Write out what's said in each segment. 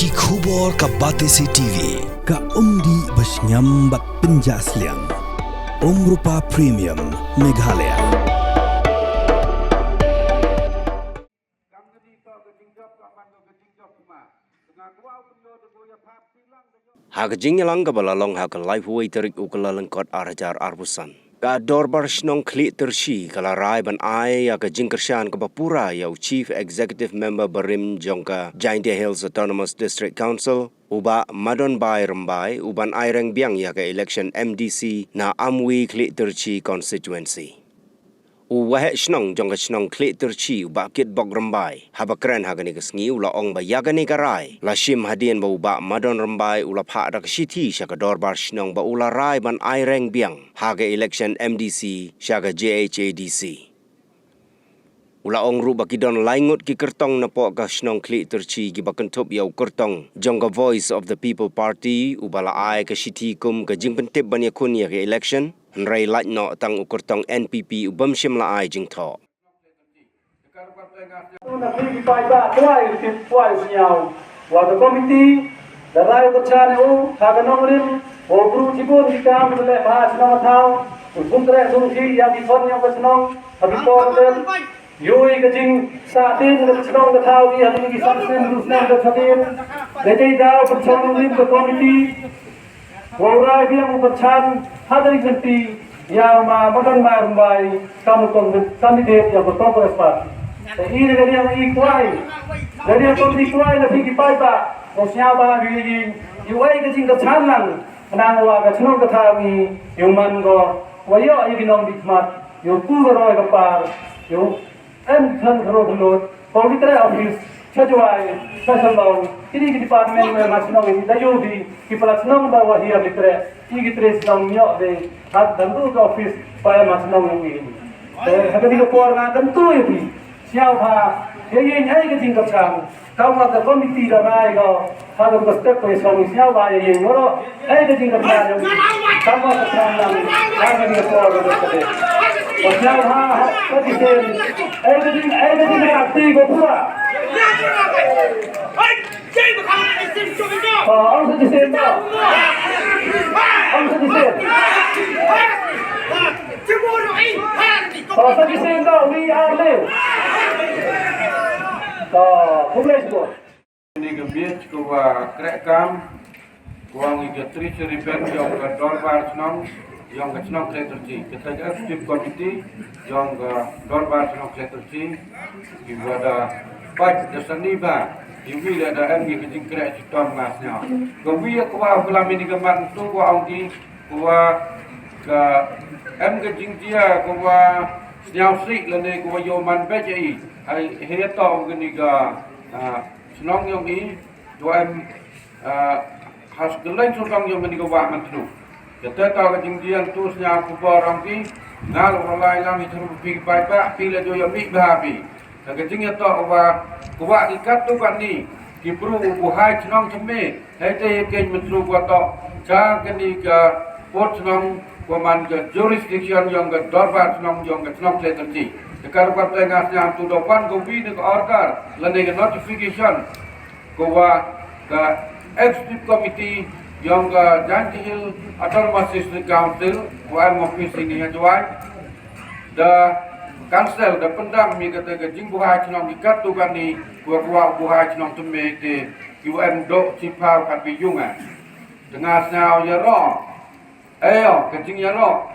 Ki khubor ka Batesi TV ka umdi basnyambak penjaslian Rupa Premium Meghalaya. Hagajing lang kabalalong hag life way terik ukalalangkot arajar arbusan. Ka dorbar snong Khliehtyrshi kalarai ban ai ya ka Jingkyrshan ka Bapura ya Chief Executive Member Barim Jongka Jingkyrshan Autonomous District Council uba Madonbai Rymbai uban aireng biang ya ka election MDC na Amwi Khliehtyrshi constituency. Uwahe snong jongka snong Khliehtyrshi uba kit bog Rymbai habakren hagani kasngi ula ong ba yagani karai la shim hadien ba uba Madon Rymbai ula pha da kashiti shaka dorbar snong ba ula rai ban aireng biang haga election MDC shaka JHADC ula ong ru bakidon laingut ki kertong na po ka snong Khliehtyrshi gi bakentup yau kertong jongka Voice of the People Party ubala ai kashiti kum ka jingpentip ban yakun ya ka election Nrai laj no tang ukurtong NPP ubam shimla ai jing tho. Waktu komiti darai bercana haga nomrin obru cipun kita boleh bahas nama tahu untuk solusi yang difon yang bersenang habis korban yui kecing saatin bersenang tahu dia hari ini sampai terusnya bersatin jadi dah bersenang ke komiti Orang yang bercan hadiri ganti yang Madonbai Rymbai kamu kandidat yang berkompres pak. Ini dari yang ikuai, dari yang ikuai nanti kipai pak. Maksudnya apa? Iuai kecing kecanan, kenang warga cenong ketahui, yang mango, wayo yang binong dikmat, yang puluh kepar, yang kan kerot politik office. Sejuai, sesuatu. Ini departemen macam ini. Dayu di pelatnam bawa dia bitre. Ini bitre senang nyok de. Had tentu office pada macam ini. Hari ini keluarga tentu itu. Siapa? Yang ini ketingkat sang. Kamu ada komiti ramai kau. Ada bestek pesong siapa yang moro? Ketingkat sang. Kamu ada sang. Kamu ini keluarga bestek. Siapa? Ketingkat. Ketingkat aktif Bapura. Ông sẽ xem đâu? Ông sẽ xem. Sẽ xem đâu? Đi ăn lên. Không lên được. Ini kebias kuwa kerekam, kuwa ngigatri seriben yang kedorbar senang, yang kesenang Khliehtyrshi. Kita aktif komiti yang kedorbar senang Khliehtyrshi. Ibadah baik dasani ba. Iwi ada MG kecing kerek sitom ngasnya. Kewi kuwa kelam ini keman tu kuwa angki kuwa ke MG jingkia kuwa senyau sik lene kuwa yoman bejai. Hai heto gini ga senong yang ini dua has geleng sotong yang ini kuwa mantru. Kita tahu jingkian tu senyau kuwa angki ngal walai lam itu pi pai pak pi le jo yang mi bahabi. Kecingnya tahu bahwa kuat ikat tu kan ni kipru buhai cenong ceme, hete keng mentru kuat tak jangan ni ke port cenong kuman ke jurisdiction yang ke dorbat cenong yang ke cenong Khliehtyrshi. Dekar kuat tengah yang tu depan kopi ni ke order, lene ke notification kuat ke executive committee yang ke Jingkyrshan Autonomous District Council kuat office ini yang jual dah Kansel da pendam mi kata ke jing buhai cenong ikat tu kan ni kuwa buhai cenong teme te UN do cipau kat bijungan dengan snau ya ro ayo ke jing ya ro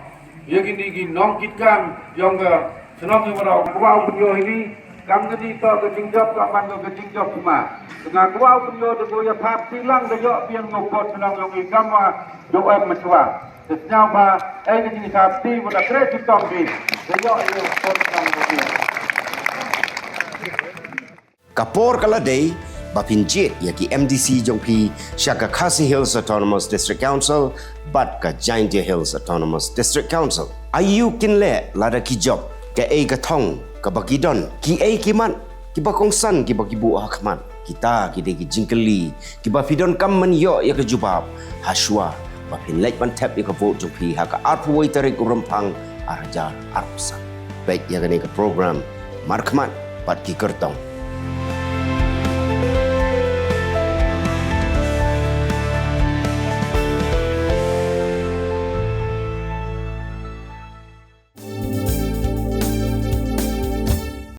ye gini gi nong kitkam yang ke senong ni ro kuwa punyo ini kam ke to ke jing job ka man ke jing job cuma dengan kuwa punyo de go ya phap silang de yo pian ngopot senong yang ikam wa do em meswa Sejauh apa? Ini jenis sapi pada kredit tombi. Sejauh ini pun Kapor kaladei bapinjit yaki MDC jongpi shaka Khasi Hills Autonomous District Council bat ka Jingkyrshan Autonomous District Council. Ayu kinle lada ki job ke ka thong ka bakidon ki kiman ki bakongsan ki bakibu akman kita ki jingkeli ki bafidon kamman yo ya ke jubab haswa Bapin lek ban tap ika vote jumpi haka arpu wai tarik urempang arajar arpusan. Baik ya ke program markman pat ki kertong